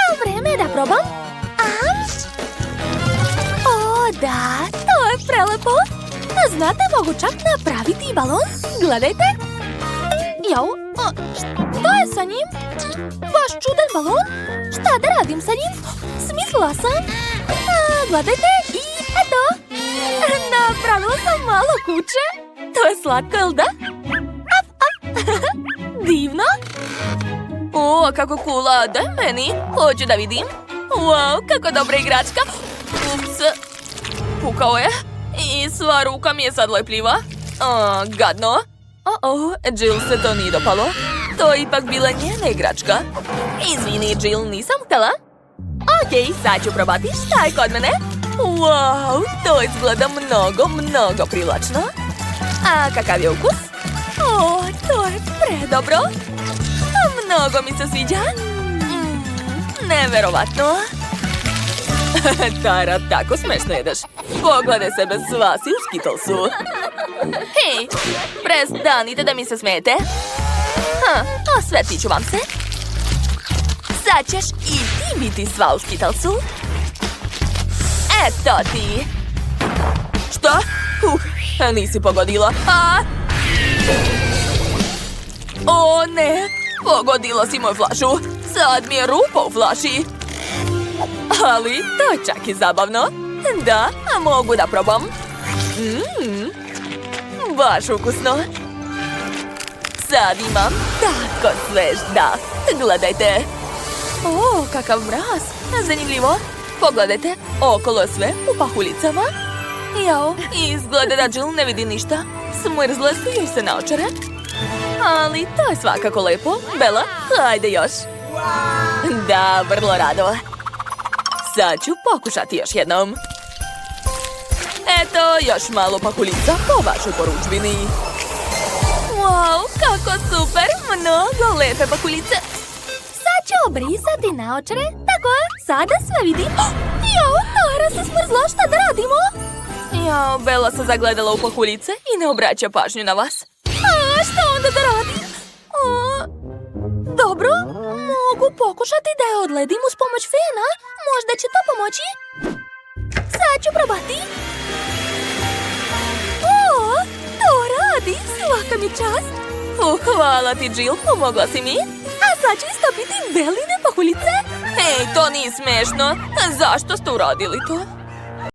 A vreme je da probam. O, da, to je prelepo. Znate, mogu čak napraviti i balon. Gledajte. Jo, što je sa njim? Baš čudan balon. Šta da radim sa njim? Smislila sam. Gledajte i eto. Napravila sam malo kuće. To je slatko, jel da? Divno. O, kako kula, daj meni. Hoću da vidim. Wow, kako dobra igračka. Ups, pukao je. I sva ruka mi je sad lepljiva. Gadno. Jill se to nije dopalo. To je ipak bila njena igračka. Izvini, Jill, nisam htjela. Okej, sad ću probati šta je kod mene. Wow, to izgleda mnogo privlačno. A kakav je ukus? O, to je predobro. Mnogo mi se sviđa. Neverovatno. Tara, tako smešno jedeš. Pogledaj sebe, sva si u Skittlesu. Hej, prestanite da mi se smijete. Osvetit ću vam se. Sad ćeš i ti biti sva u Skittlesu. Eto ti. Šta? Nisi pogodila. O ne, pogodila si moju flašu. Sad mi je rupa u flaši. Ali to je čak i zabavno. Da, a mogu da probam. Baš ukusno. Sad imam tako svež dah. Gledajte. O, kakav mraz. Zanimljivo. Pogledajte, okolo je sve u pahuljicama. Jao, izgleda da Jill ne vidi ništa. Smrzle su joj se naočare. Ali to je svakako lepo. Bella, hajde još. Da, vrlo rado. Sad ću pokušati još jednom. Eto, još malo pahuljica po vašoj poručbini. Wow, kako super! Mnogo lepe pahuljice. Sad ću obrisati naočare. Tako je, sada sve vidim. Jo, Tara se smrzla, šta da radimo? Jao, Bella se zagledala u pahuljice i ne obraća pažnju na vas. A šta onda da radim? Dobro, mogu pokušati da je odledim uz pomoć fena. Možda će to pomoći. Sad ću probati. O, to radi, svaka mi čast. Hvala ti, Jill, pomogla si mi. A sad ću istopiti Belline pahuljice. Hej, to nije smešno. Zašto ste uradili to?